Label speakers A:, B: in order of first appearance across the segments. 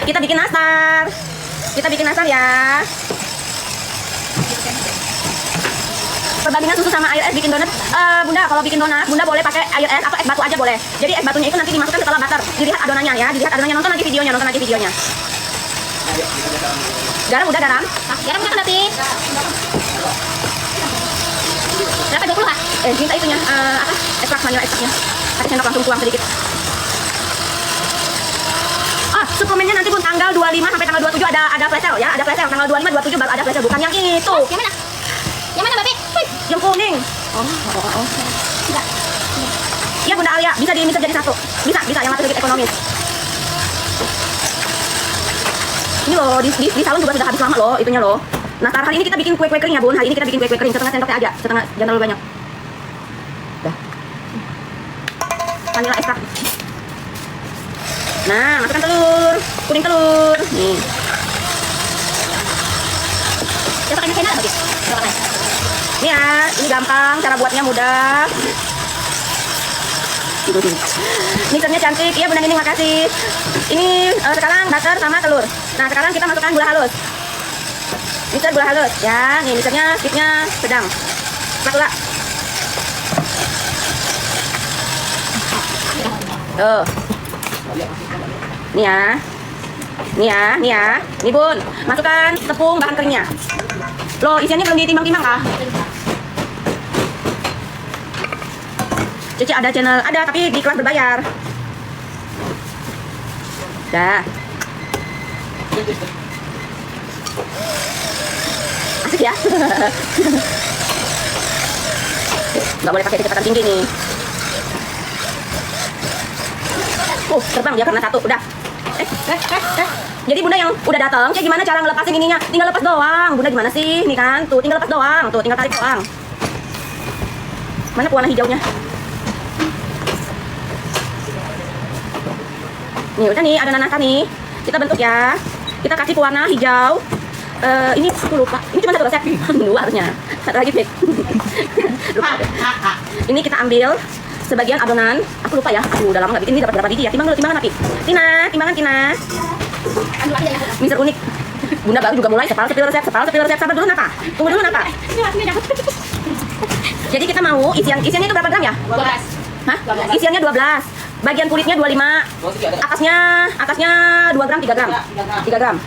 A: Kita bikin nastar. Kita bikin nastar ya. Perbandingan susu sama air es bikin donat. Bunda, kalau bikin donat, Bunda boleh pakai air es atau es batu aja boleh. Jadi es batunya itu nanti dimasukkan setelah butter. Dilihat adonannya ya, dilihat adonannya. Nonton lagi videonya, Garam udah garam?
B: Garam udah kan berarti? Berapa 20 Kak?
A: Minta itunya, ekstrak vanilla ekstraknya. Pakai sendok langsung tuang sedikit. Suplemennya nanti pun tanggal 25 sampai tanggal 27 ada flash sale ya, ada flash sale. Tanggal 25, 27 baru ada flash sale, bukan yang itu.
B: Yang mana? Yang mana Babe?
A: Yang kuning.
B: Enggak.
A: Iya Bunda Alia, bisa di-mix jadi satu. Bisa, yang satu sedikit ekonomis. Ini loh, di salon juga sudah habis lama loh, itunya loh. Nah, hari ini kita bikin kue-kue kering ya Bun. Hari ini kita bikin kue-kue kering, setengah sendoknya aja, jangan terlalu banyak. Dah. Vanilla ekstrak. Nah, masukkan telur, kuning telur. Nih.
B: Ya pakai mesin apa, Bis?
A: Ini ya, ini gampang, cara buatnya mudah. Mixernya cantik, iya Bunda Nining, makasih. Ini sekarang butter sama telur. Nah, sekarang kita masukkan gula halus. Mixer gula halus, ya. Nih mixernya speednya sedang. Spatula. Tuh. Nih ya. Nih Bun, masukkan tepung bahan keringnya. Loh, isiannya belum ditimbang-timbang kah? Cici ada channel, ada tapi di kelas berbayar. Dah. Asik ya. Nggak boleh pakai kecepatan tinggi nih. Terbang dia karena satu, udah. Jadi Bunda yang udah datang, kayak gimana cara ngelepasin ininya? Tinggal lepas doang. Bunda gimana sih? Nih kan, tuh tinggal lepas doang. Tuh tinggal tarik doang. Mana pewarna hijaunya? Nih udah nih, adonan nastar nih. Kita bentuk ya. Kita kasih pewarna hijau. Ini aku lupa. Ini cuma satu resep. Dua harusnya. Satu lagi fake. Lupa. Ini kita ambil sebagian adonan. Aku lupa ya. Udah lama nggak bikin. Ini dapat berapa biji ya? Timbang dulu, timbangan Api. Timbangan Tina. Mixer unik. Bunda baru juga mulai sepil resep. Sabar dulu Napa. Tunggu dulu Napa. Jadi kita mau isiannya itu berapa gram ya?
B: 12.
A: Hah? Isiannya 12. Bagian kulitnya 25. Atasnya 2 gram, 3 gram. 3 gram.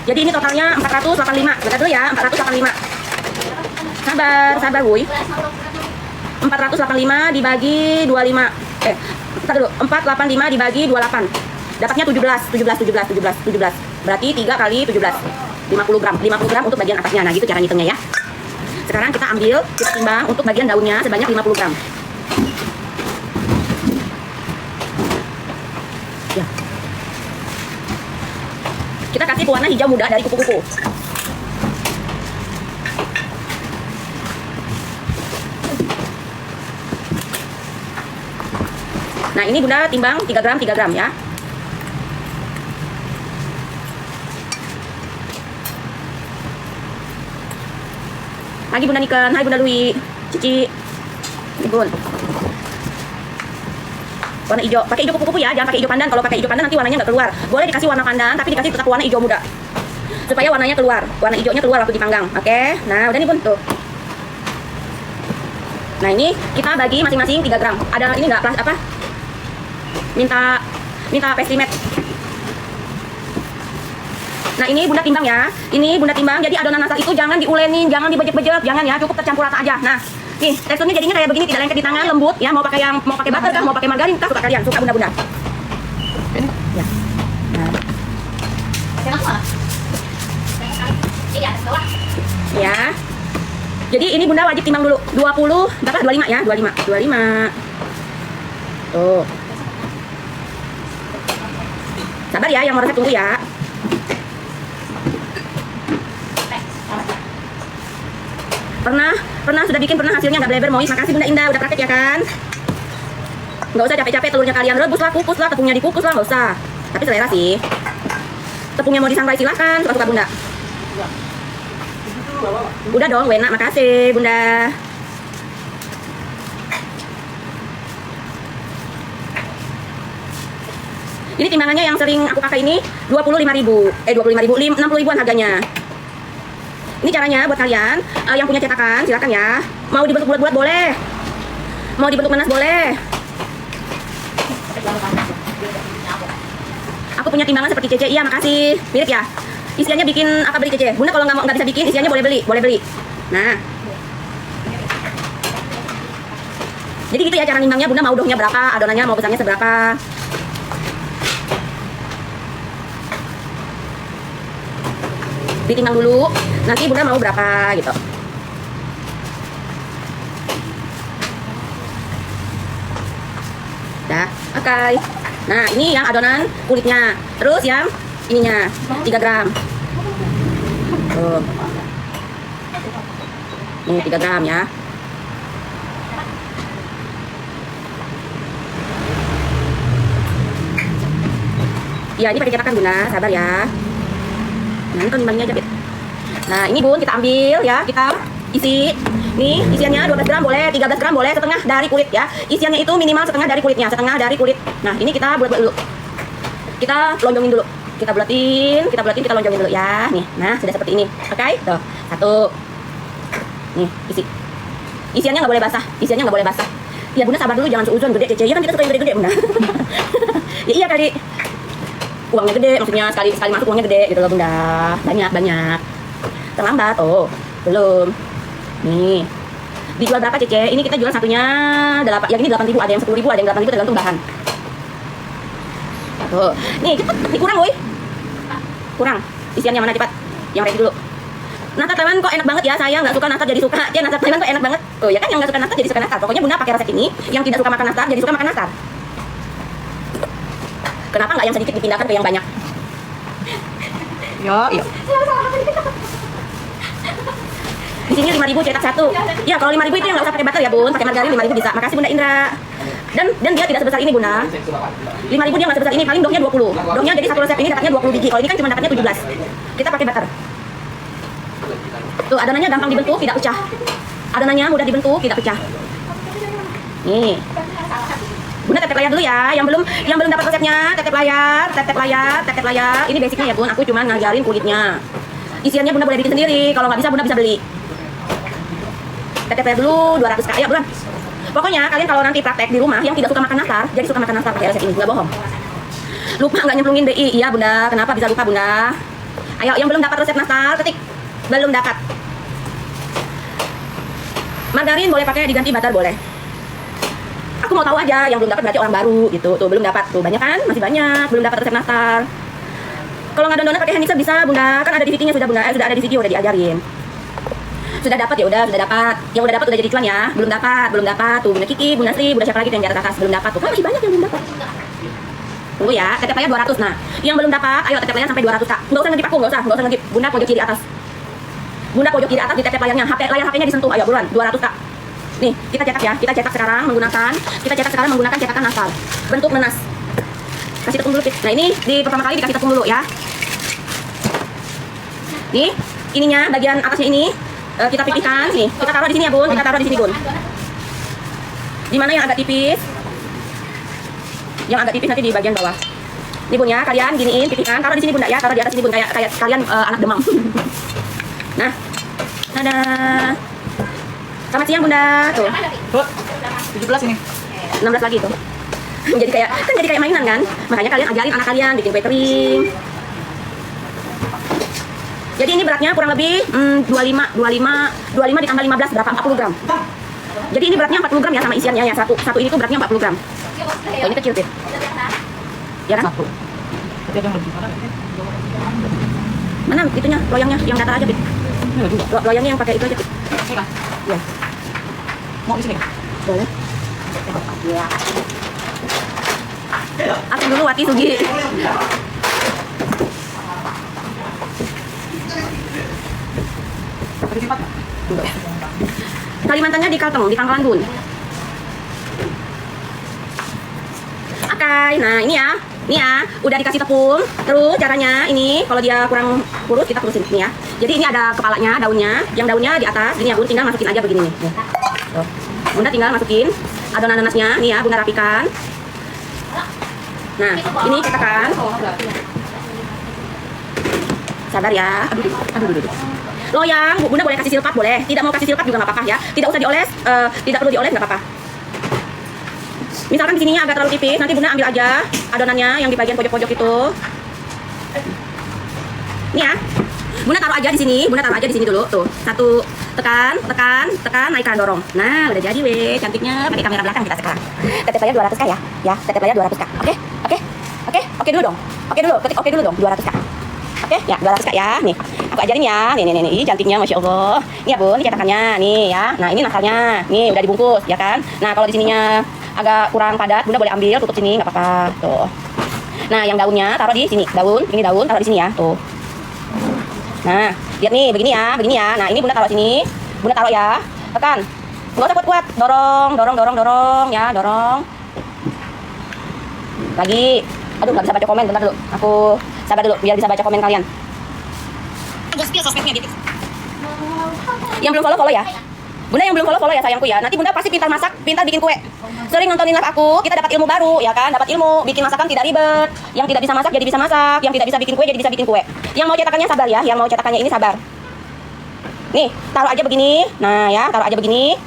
A: Jadi ini totalnya 485. Lihat dulu ya, 485. Sabar wuy. 485 dibagi 25. Bentar dulu. 485 dibagi 28. Dapatnya 17. Berarti 3 kali 17. 50 gram. 50 gram untuk bagian atasnya. Nah, gitu cara ngitungnya ya. Sekarang kita ambil, kita timbang untuk bagian daunnya sebanyak 50 gram. Ya. Kita kasih pewarna hijau muda dari kupu-kupu. Nah, ini Bunda timbang 3 gram ya. Lagi Bunda Niken, hai Bunda Lui, Cici. Ini Bun. Warna hijau, pakai hijau kupu-kupu ya, jangan pakai hijau pandan. Kalau pakai hijau pandan nanti warnanya nggak keluar. Boleh dikasih warna pandan, tapi dikasih tetap warna hijau muda, supaya warnanya keluar, warna hijaunya keluar waktu dipanggang. Oke, nah udah nih Bun tuh. Nah ini kita bagi masing-masing 3 gram. Ada ini nggak apa? Minta pastry mat. Nah ini Bunda timbang ya. Ini Bunda timbang. Jadi adonan nastar itu jangan diulenin, jangan dibejek-bejek, jangan ya. Cukup tercampur rata aja. Nah, nih teksturnya jadinya kayak begini, tidak lengket di tangan, lembut ya. Mau pakai butter kah, mau pakai margarin kah, suka kalian, suka Bunda. Ya. Nah. Ya. Jadi ini Bunda wajib timbang dulu. 25 ya, 25. Tuh. Sabar ya, yang mau resep tunggu ya. Pernah sudah bikin, pernah hasilnya nggak bleber Mois. Makasih Bunda Indah udah praktek ya kan. Nggak usah capek-capek, telurnya kalian rebus lah, kukus lah, tepungnya dikukus lah, nggak usah. Tapi selera sih. Tepungnya mau disangrai silahkan, suka-suka Bunda. Udah dong, Wena, makasih Bunda. Ini timbangannya yang sering aku pakai ini 25.000. 25.000, 60.000-an harganya. Ini caranya buat kalian yang punya cetakan, silakan ya. Mau dibentuk bulat-bulat boleh. Mau dibentuk nanas boleh. Aku punya timbangan seperti Cece. Iya, makasih. Mirip ya. Isiannya bikin apa beli Cece? Bunda kalau nggak bisa bikin, isiannya boleh beli. Nah. Jadi gitu ya cara nimbangnya. Bunda mau dohnya berapa, adonannya mau besarnya seberapa. Ditimbang dulu, nanti Bunda mau berapa gitu. Dah, oke. Nah, ini yang adonan kulitnya. Terus yang ininya 3 gram. Tuh. Ini 3 gram ya. Ya, ini pakai cetakan Bunda, sabar ya. Nah, ini nimbangnya aja, Bet. Nah, ini Bun, kita ambil ya, kita isi. Nih, isiannya 12 gram boleh, 13 gram boleh, setengah dari kulit ya. Isiannya itu minimal setengah dari kulitnya, setengah dari kulit. Nah, ini kita bulat-bulat dulu. Kita lonjongin dulu. Kita bulatin, kita lonjongin dulu ya. Nih, nah sudah seperti ini. Oke, tuh. 1. Nih, isi. Isiannya nggak boleh basah. Ya, Bunda sabar dulu, jangan seuzon gede Cece. Ya kan kita suka yang gede-gede, Bunda. Ya iya kali. Uangnya gede, maksudnya sekali masuk uangnya gede gitu loh Bunda. Banyak. Terlambat, oh. Belum. Nih. Dijual berapa Cece? Ini kita jual satunya 8. Yang ini 8.000, ada yang 10.000, ada yang 8.000 tergantung bahan. Tuh. Nih, cepet. Nih kurang, woy. Kurang. Isiannya mana cepat? Yang ready dulu. Nastar Taiwan kok enak banget ya. Saya nggak suka nastar jadi suka. Ya nastar Taiwan kok enak banget. Tuh, ya kan yang nggak suka nastar jadi suka nastar. Pokoknya Bunda pakai resep ini, yang tidak suka makan nastar jadi suka makan nastar. Kenapa nggak yang sedikit dipindahkan ke yang banyak? Yo. Di sini 5.000 cetak 1. Ya, kalau 5.000 itu yang nggak usah pakai butter ya, Bun. Pakai margarin 5.000 bisa. Makasih Bunda Indra. Dan dia tidak sebesar ini, Bunda. 5.000 dia nggak sebesar ini, paling dohnya 20. Dohnya jadi satu resep ini dapatnya 20 biji. Kalau ini kan cuma dapatnya 17. Kita pakai butter. Tuh, adonannya gampang dibentuk, tidak pecah. Adonannya mudah dibentuk, tidak pecah. Nih. Bunda tetep layar dulu ya. Yang belum dapat resepnya, tetep layar. Ini basicnya ya, Bun. Aku cuma ngajarin kulitnya. Isiannya Bunda boleh bikin sendiri. Kalau nggak bisa, Bunda bisa beli. Tetep layar dulu 200 kali ya, Bunda. Pokoknya kalian kalau nanti praktek di rumah yang tidak suka makan nastar, jadi suka makan nastar pakai resep ini. Nggak bohong. Lupa nggak nyemplungin BI. Iya, Bunda. Kenapa bisa lupa, Bunda? Ayo, yang belum dapat resep nastar, ketik. Belum dapat. Margarin boleh pakai, diganti butter boleh. Aku mau tahu aja, yang belum dapat berarti orang baru gitu. Tuh, belum dapat. Tuh, banyak kan? Masih banyak belum dapat resep nastar. Kalau nggak donat pakai hand mixer bisa, Bunda. Kan ada di VT-nya sudah, Bunda. Sudah ada di video, udah diajarin. Sudah dapat ya, sudah dapat. Yang udah dapat udah jadi iklan ya. Belum dapat. Tuh, Bunda Kiki, Bunda Sri, Bunda siapa lagi tuh yang di atas belum dapat. Tuh, kan masih banyak yang belum dapat. Tunggu ya, tetep layar 200. Nah, yang belum dapat, ayo tetep layar sampai 200 Kak. Nggak usah ngegip aku, nggak usah ngegip. Bunda pojok kiri atas. Bunda pojok kiri atas di tetep layarnya. Layar HP-nya disentuh. Ayo buruan, 200 Kak. Nih, kita cetak ya. Kita cetak sekarang menggunakan cetakan nastar. Bentuk nanas. Kasih tepung dulu, Pit. Nah, ini di pertama kali dikasih tepung dulu ya. Nih, ininya bagian atasnya ini kita pipihkan. Nih, kita taruh di sini ya, Bun. Kita taruh di sini, Bun. Di mana yang agak tipis? Yang agak tipis nanti di bagian bawah. Nih, Bun ya, kalian giniin, pipihkan. Taruh di sini, Bunda ya. Taruh di atas sini, Bun. Kayak kalian anak demam. Nah, ada. Selamat siang, Bunda. Tuh.
C: 17 ini.
A: 16 lagi tuh. jadi kayak mainan kan? Makanya kalian ajarin anak kalian bikin kue kering. Jadi ini beratnya kurang lebih 25 ditambah 15 berapa? 40 gram. Jadi ini beratnya 40 gram ya sama isiannya ya. Satu ini tuh beratnya 40 gram. Oh, ini kecil, Pit. Ya kan?
C: Satu. Tapi ada yang lebih.
A: Mana itunya? Loyangnya yang datar aja, Pit.
C: Ini ada dua.
A: Loyangnya yang pakai itu aja, Pit.
C: Oke, Kak.
A: Ya,
C: Mau di sini.
A: boleh. Asin dulu Wati Sugi.
C: Tadi sifat.
A: Kalimantannya di Kalteng, di Pangkalan Bun. Oke, nah ini ya, udah dikasih tepung. Terus caranya ini, kalau dia kurang kurus kita kurusin ini ya. Jadi ini ada kepalanya, daunnya, yang daunnya di atas. Gini ya, Bun, tinggal masukin aja begini nih. Tuh. Bunda tinggal masukin adonan nanasnya, nih ya, Bunda rapikan. Nah, ini cetakan. Sabar ya. Aduh. Loyang, Bunda boleh kasih silpat boleh. Tidak mau kasih silpat juga nggak apa-apa ya. Tidak usah dioles, tidak perlu dioles nggak apa-apa. Misalkan di sininya agak terlalu tipis, nanti Bunda ambil aja adonannya yang di bagian pojok-pojok itu. Ini ya. Bunda taruh aja di sini, dulu tuh. Satu, tekan, naikkan, dorong. Nah, udah jadi weh, cantiknya. Pakai kamera belakang kita sekarang. Tetep layar 200k ya. Ya, tetep layar 200k. Oke dulu dong. Ketik oke dulu dong, 200k. Oke, ya 200k ya. Nih, aku ajarin ya. Nih. Ih, cantiknya Masya Allah. Ini ya Bun, ini cetakannya. Nih ya. Nah, ini nakalnya. Nih, udah dibungkus, ya kan? Nah, kalau di sininya agak kurang padat, Bunda boleh ambil, tutup sini, nggak apa-apa. Tuh. Nah, yang daunnya taruh di sini. Ini daun taruh di sini ya. Tuh. Nah, lihat nih, begini ya. Nah, ini Bunda taruh sini. Bunda taruh ya. Tekan. Nggak usah kuat-kuat. Dorong, ya, dorong. Lagi. Aduh, nggak bisa baca komen, bentar dulu. Aku sabar dulu, biar bisa baca komen kalian. Agak spill sosmednya gitu. Yang belum follow ya. Bunda yang belum follow ya sayangku ya. Nanti Bunda pasti pintar masak, pintar bikin kue. Sering nontonin live aku, kita dapat ilmu baru ya kan? Dapat ilmu, bikin masakan tidak ribet. Yang tidak bisa masak jadi bisa masak, yang tidak bisa bikin kue jadi bisa bikin kue. Yang mau cetakannya sabar ya, yang mau cetakannya ini sabar. Nih, taruh aja begini. Nah, ya, taruh aja begini.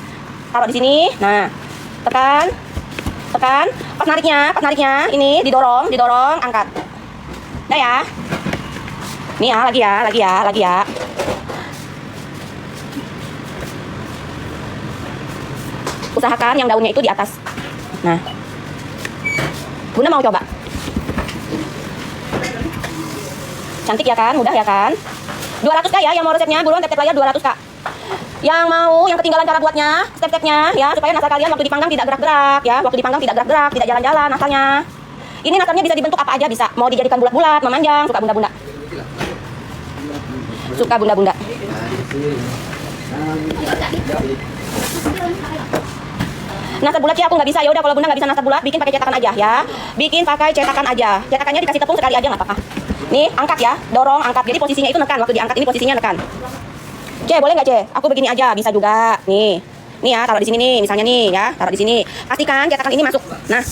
A: Taruh di sini. Nah, tekan. Pas nariknya ini didorong, angkat. Udah ya. Nih ya, lagi ya. Usahakan yang daunnya itu di atas. Nah, Bunda mau coba. Cantik ya kan, mudah ya kan. 200k ya yang mau resepnya, buruan tap layar 200k. Yang mau, yang ketinggalan cara buatnya, step-stepnya ya, supaya nastar kalian waktu dipanggang tidak gerak-gerak ya, tidak jalan-jalan nastarnya. Ini nastarnya bisa dibentuk apa aja bisa, mau dijadikan bulat-bulat, memanjang, suka Bunda-Bunda. Nastar bulat sih aku nggak bisa, ya udah kalau Bunda nggak bisa nastar bulat, bikin pakai cetakan aja ya. Cetakannya dikasih tepung sekali aja nggak apa-apa. Nih, angkat ya, dorong, angkat. Jadi posisinya itu nekan, waktu diangkat ini posisinya nekan. Boleh nggak aku begini aja, bisa juga. Nih ya, taruh di sini nih, misalnya nih ya, taruh di sini. Pastikan cetakan ini masuk. Nah,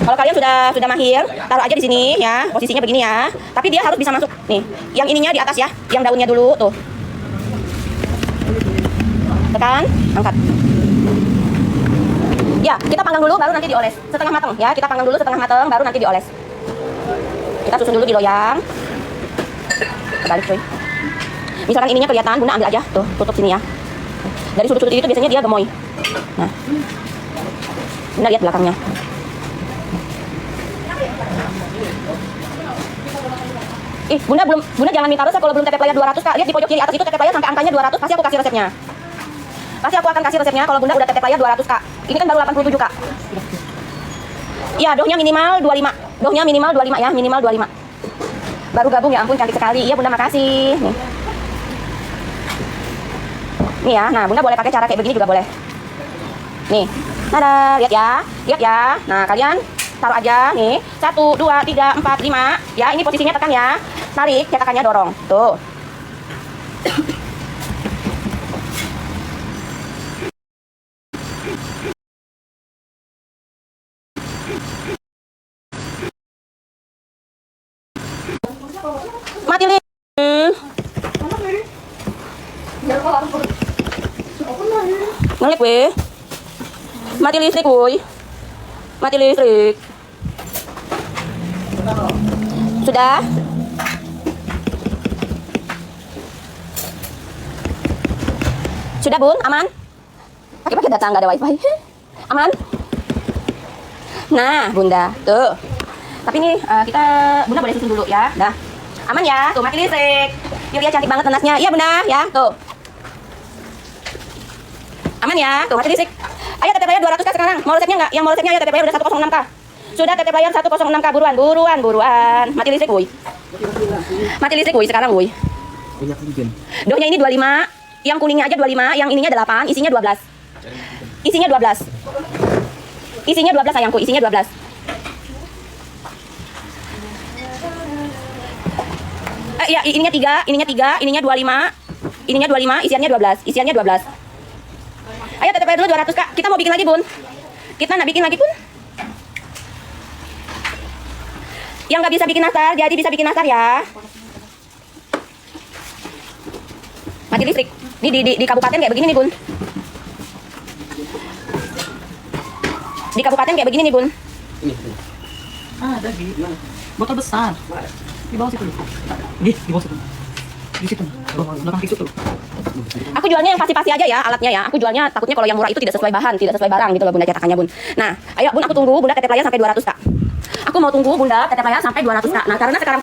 A: kalau kalian sudah mahir, taruh aja di sini ya, posisinya begini ya. Tapi dia harus bisa masuk. Nih, yang ininya di atas ya, yang daunnya dulu tuh. Tekan, angkat. Ya, kita panggang dulu baru nanti dioles. Setengah matang ya, kita panggang dulu setengah matang baru nanti dioles. Kita susun dulu di loyang. Balik cuy. Misalkan ininya kelihatan, Bunda ambil aja. Tuh, tutup sini ya. Dari sudut-sudut itu biasanya dia gemoy. Nah, Bunda lihat belakangnya. Bunda jangan minta resep kalau belum tetep layar 200k. Lihat di pojok kiri atas itu tetep layar sampai angkanya 200. Pasti aku kasih resepnya. Pasti aku akan kasih resepnya kalau Bunda udah tetep layar 200k. Ini kan baru 87k. Iya, dohnya minimal 25. Dohnya minimal 25 ya, minimal 25. Baru gabung ya ampun cantik sekali. Iya Bunda makasih. Nih ya, nah Bunda boleh pakai cara kayak begini juga boleh. Nih, tada, lihat ya. Nah kalian taruh aja nih, 1, 2, 3, 4, 5. Ya ini posisinya tekan ya. Tarik, cetakannya dorong. Tuh. Mati listrik. Ngelip weh. Mati listrik woi. Mati listrik. Sudah? Sudah Bun, aman? Pakai data nggak ada wifi. Aman? Nah Bunda, tuh. Tapi ini Bunda boleh susun dulu ya. Dah. Aman ya, tuh mati listrik. Yuk lihat cantik banget nenasnya. Iya Bunda, ya, tuh. Aman ya, tuh mati listrik. Ayo tetep layar 200k sekarang. Mau resepnya enggak? Yang mau resepnya ayo tetep layar udah 106k. Sudah tetep layar 106k, buruan. Mati listrik, woi. Mati listrik, woi, sekarang, woi. Dohnya ini 25, yang kuningnya aja 25, yang ininya 8, isinya 12. Isinya 12. Isinya 12 sayangku, isinya 12. Ya, ininya 3, ininya 25, isiannya 12. Isiannya 12. Ayo tetep Tutup aja dulu 200 Kak. Kita mau bikin lagi Bun. Kita nak bikin lagi pun. Yang nggak bisa bikin nastar, jadi bisa bikin nastar ya. Mati listrik. Ini di kabupaten kayak begini nih Bun. Di kabupaten kayak begini nih Bun.
C: Ada di botol besar. Di bawah situ. Di bawah situ. Di situ. Belakang tisu tuh.
A: Aku jualnya yang pasti-pasti aja ya alatnya ya. Aku jualnya takutnya kalau yang murah itu tidak sesuai bahan, tidak sesuai barang gitu loh Bunda cetakannya Bun. Nah, ayo Bun aku tunggu Bunda tetep layar sampai 200 Kak. Aku mau tunggu Bunda tetep layar sampai 200 Kak. Nah, karena sekarang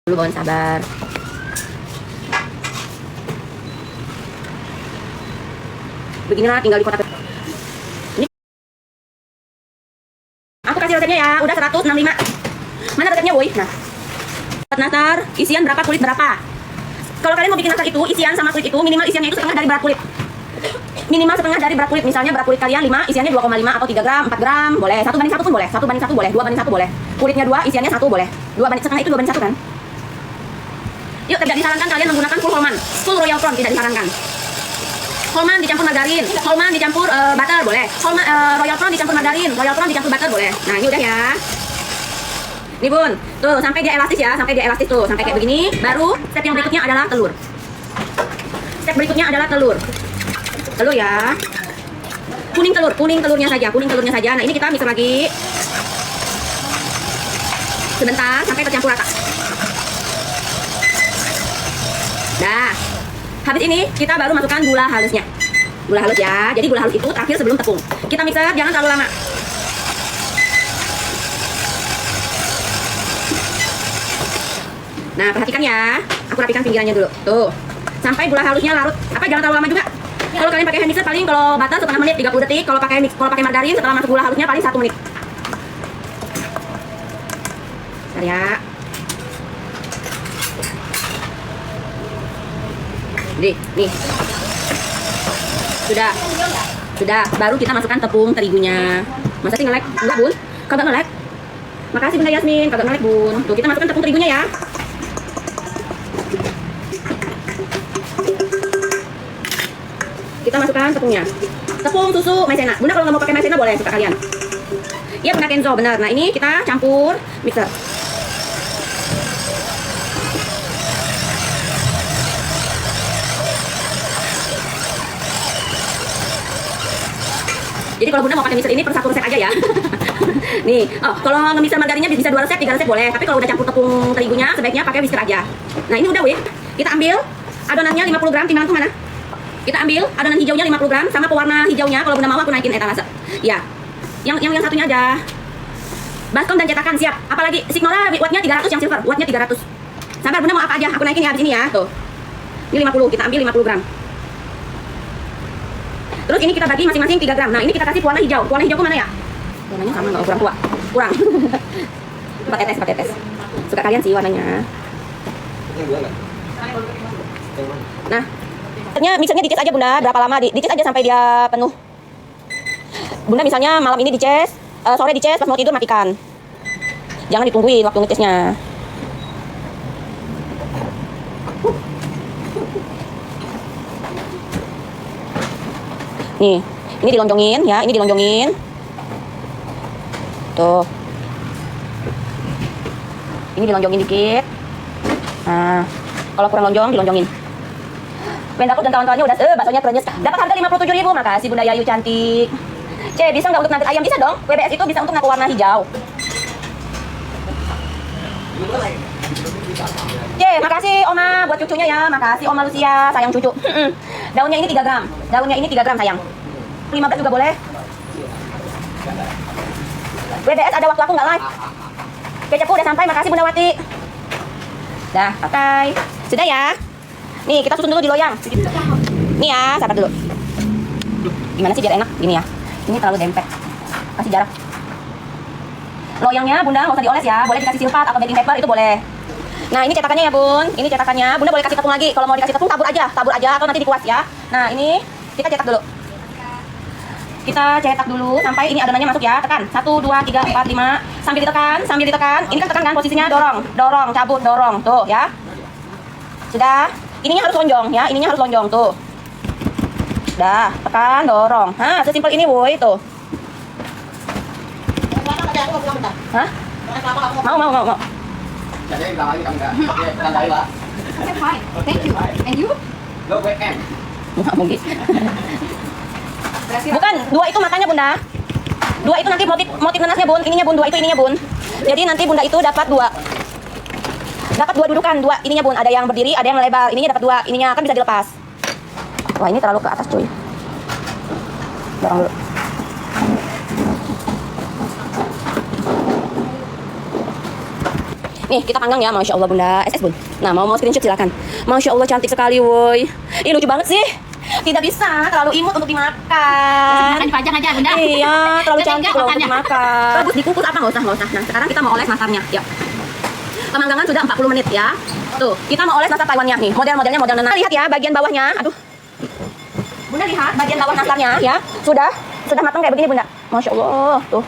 A: dulu Bun sabar. Beginilah tinggal di kotak. Ini aku kasih resepnya ya, udah 165. Mana resepnya Boy? Nah. Nastar, isian berapa, kulit berapa? Kalau kalian mau bikin nastar itu, isian sama kulit itu minimal isiannya itu setengah dari berat kulit. Minimal setengah dari berat kulit. Misalnya berat kulit kalian 5, isiannya 2,5 atau 3 gram, 4 gram, boleh. 1:1 pun boleh. 1:1 boleh, 2:1 boleh. Kulitnya 2, isiannya 1 boleh. 2 setengah itu 2:1 kan? Yuk, tidak disarankan kalian menggunakan full Holman. Full Royal Crown tidak disarankan. Holman dicampur margarin, Holman dicampur butter boleh. Holman Royal Crown dicampur margarin, Royal Crown dicampur butter boleh. Nah, ini udah ya. Nih Bun, tuh sampai dia elastis ya, sampai dia elastis tuh, sampai kayak begini. Baru step yang berikutnya adalah telur. Step berikutnya adalah telur. Telur ya. Kuning telurnya saja. Nah ini kita mixer lagi. Sebentar sampai tercampur rata. Dah. Habis ini kita baru masukkan gula halusnya. Gula halus ya. Jadi gula halus itu terakhir sebelum tepung. Kita mixer jangan terlalu lama. Nah, perhatikan ya. Aku rapikan pinggirannya dulu. Tuh. Sampai gula halusnya larut. Apa jangan terlalu lama juga. Kalau kalian pakai hand mixer paling kalau butter setengah menit 30 detik. Kalau pakai margarin setelah masuk gula halusnya paling 1 menit. Bentar ya. Nih. Sudah. Baru kita masukkan tepung terigunya. Masa sih nge-lag? Enggak, Bun. Kagak nge-lag. Makasih Bunda Yasmin, kagak nge-lag, Bun. Tuh, kita masukkan tepung terigunya ya. Kita masukkan tepungnya. Tepung, susu, maizena. Bunda kalau nggak mau pakai maizena boleh, suka kalian. Iya benar Kenzo, benar. Nah ini kita campur mixer. Jadi kalau Bunda mau pakai mixer ini per 1 resep aja ya. Nih, kalau nge-mixer margarinnya bisa 2 resep, 3 resep boleh. Tapi kalau udah campur tepung terigunya sebaiknya pakai whisker aja. Nah ini udah wih. Kita ambil adonannya 50 gram, timbangan tuh mana? Kita ambil adonan hijaunya 50 gram sama pewarna hijaunya. Kalau Bunda mau aku naikin etalase. Ya. Yang satunya aja. Baskom dan cetakan siap. Apalagi Signora wattnya 300 yang silver, wattnya 300. Sabar Bunda mau apa aja? Aku naikin ya habis ini ya. Tuh. Ini 50, kita ambil 50 gram. Terus ini kita bagi masing-masing 3 gram. Nah, ini kita kasih pewarna hijau. Pewarna hijau ke mana ya? Warnanya sama enggak? Kurang tua. Kurang. 4 tetes. Suka kalian sih warnanya. Nah, mixernya dicas aja Bunda, berapa lama dicas aja sampai dia penuh. Bunda misalnya malam ini dicas, sore dicas, pas mau tidur matikan. Jangan ditungguin waktu ngecasnya. Nih, ini dilonjongin ya, ini dilonjongin. Tuh. Ini dilonjongin dikit. Nah, kalau kurang lonjong dilonjongin. Wendakut dan kawan-kawannya udah baksonya krenyes. Dapat harga 57.000. Makasih Bunda Yayu cantik. Bisa nggak untuk nugget ayam? Bisa dong. WBS itu bisa untuk ngaku warna hijau. Makasih Oma buat cucunya ya. Makasih Oma Lucia, sayang cucu. Daunnya ini 3 gram. Daunnya ini 3 gram sayang. 15 juga boleh. WBS ada waktu aku nggak live. Kecapku udah sampai. Makasih Bunda Wati. Dah, pakai. Sudah ya. Nih, kita susun dulu di loyang. Nih ya, sabar dulu. Gimana sih biar enak? Gini ya. Ini terlalu dempet. Kasih jarak. Loyangnya Bunda nggak usah dioles ya. Boleh dikasih silpat atau baking paper itu boleh. Nah, ini cetakannya ya, Bun. Ini cetakannya. Bunda boleh kasih tepung lagi. Kalau mau dikasih tepung tabur aja atau nanti dikuas ya. Nah, ini kita cetak dulu. Kita cetak dulu sampai ini adonannya masuk ya. Tekan. 1 2 3 4 5. Sambil ditekan. Ini kan tekan kan posisinya dorong, cabut, dorong. Tuh ya. Sudah. Ininya harus lonjong ya. Ininya harus lonjong tuh. Dah, tekan, dorong. Hah, sesimpel ini woi tuh. Hah? Mau.
D: Jadi ulang lagi kamu enggak? Oke, tandai lah.
B: Okay, fine. Thank you. And you?
D: Go weekend.
A: Nggak mungkin. Bukan, dua itu matanya bunda. Dua itu nanti motif nanasnya bun. Ininya bun, dua itu ininya bun. Jadi nanti bunda itu dapat dua. Dapat dua dudukan, dua ininya bun. Ada yang berdiri, ada yang lebar. Ininya dapat dua, ininya kan bisa dilepas. Wah ini terlalu ke atas cuy. Dorong dulu. Nih kita panggang ya, masya Allah bunda. SS bun. Nah mau screenshot silakan. Masya Allah cantik sekali woi. Ih lucu banget sih. Tidak bisa terlalu imut untuk dimakan.
B: Makan dipajang aja, Bunda.
A: Iya terlalu
B: Jadi
A: cantik
B: enggak
A: loh untuk
B: makannya.
A: dimakan. Bagus dikukus apa nggak usah. Nah sekarang kita mau oles nastarnya. Yuk. Pemanggangan sudah 40 menit ya. Tuh kita mau oles nastar Taiwannya nih. Model-modelnya model nanas. Lihat ya bagian bawahnya. Aduh. Bunda lihat bagian bawah nastarnya ya. Sudah matang kayak begini bunda. Masya Allah tuh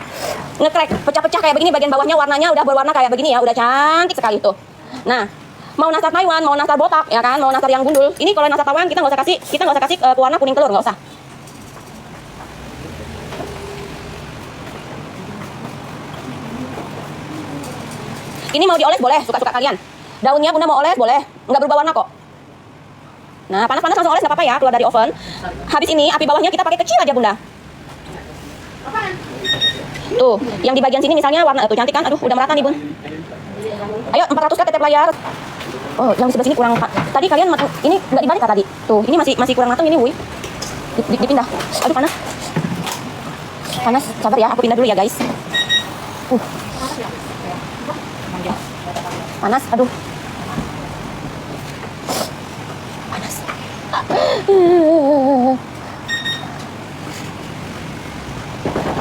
A: ngekrek pecah-pecah kayak begini, bagian bawahnya warnanya udah berwarna kayak begini ya, udah cantik sekali tuh. Nah mau nastar Taiwan, mau nastar botak ya kan, mau nastar yang gundul, ini kalau nastar Taiwan kita nggak usah kasih pewarna kuning telur, nggak usah. Ini mau dioles boleh, suka-suka kalian. Daunnya bunda mau oles boleh, nggak berubah warna kok. Nah panas-panas langsung oles nggak apa-apa ya, keluar dari oven. Habis ini api bawahnya kita pakai kecil aja bunda. Tuh, yang di bagian sini misalnya warna tuh cantik kan? Aduh, udah merata nih, Bun. Ayo 400 tetep layar. Oh, yang di sebelah sini kurang. Tadi kalian ini enggak dibalik tadi. Tuh, ini masih kurang matang ini, Wuy. Dipindah. Aduh, panas. Panas. Sabar ya, aku pindah dulu ya, guys. Panas, aduh. Panas.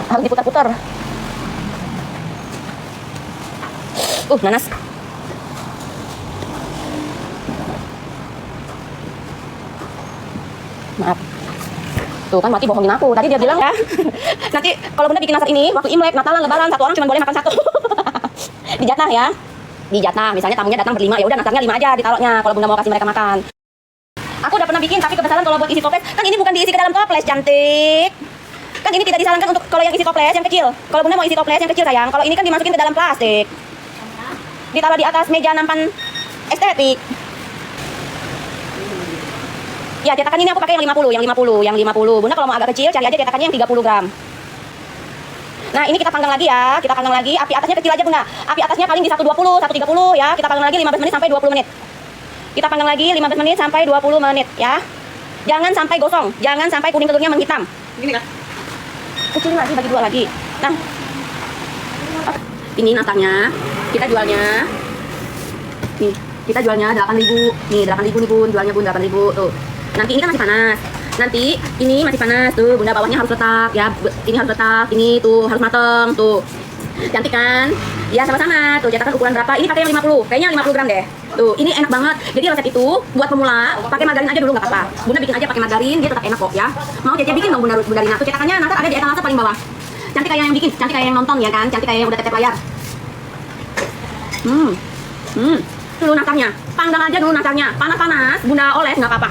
A: Harus diputar-putar. Nanas. Maaf. Tuh kan mati bohongin aku. Tadi dia bilang ya. Nanti kalau bunda bikin nastar ini waktu Imlek, Natalan, Lebaran satu orang cuma boleh makan satu. Dijatah ya. Dijatah. Misalnya tamunya datang berlima, ya udah nastarnya 5 aja ditaruhnya kalau bunda mau kasih mereka makan. Aku udah pernah bikin tapi kebesaran kalau buat isi toples. Kan ini bukan diisi ke dalam toples, cantik. Kan ini tidak disarankan untuk kalau yang isi toples yang kecil. Kalau bunda mau isi toples yang kecil sayang, kalau ini kan dimasukin ke dalam plastik. Ditaruh di atas meja nampan estetik. Ya cetakan ini aku pakai yang 50. Bunda kalau mau agak kecil cari aja cetakannya yang 30 gram. Nah ini kita panggang lagi ya, api atasnya kecil aja bunda. Api atasnya paling di 120, 130 ya. Kita panggang lagi 15 menit sampai 20 menit. Kita panggang lagi 15 menit sampai 20 menit ya. Jangan sampai gosong, jangan sampai kuning telurnya menghitam. Gini kan? Kecilin lagi, bagi 2 lagi. Nah, ini nastarnya kita jualnya. Nih, kita jualnya 8.000. Nih 8.000 nih bun, jualnya bun 8.000 tuh. Nanti ini kan masih panas. Nanti ini masih panas tuh, bunda bawahnya harus letak ya. Ini harus letak, ini tuh harus mateng tuh. Cantik kan? Ya sama-sama. Tuh cetakan ukuran berapa? Ini pakai yang 50. Kayaknya 50 gram deh. Tuh, ini enak banget. Jadi resep itu buat pemula, pakai margarin aja dulu nggak apa-apa. Bunda bikin aja pakai margarin, dia tetap enak kok ya. Mau Cece bikin dong Bunda Rina. Tuh cetakannya nanti ada di etalase paling bawah. Cantik kayak yang bikin, cantik kayak yang nonton ya kan? Cantik kayak yang udah tetep layar. Dulu nastarnya. Panggang aja dulu nastarnya. Panas-panas, Bunda oles nggak apa-apa.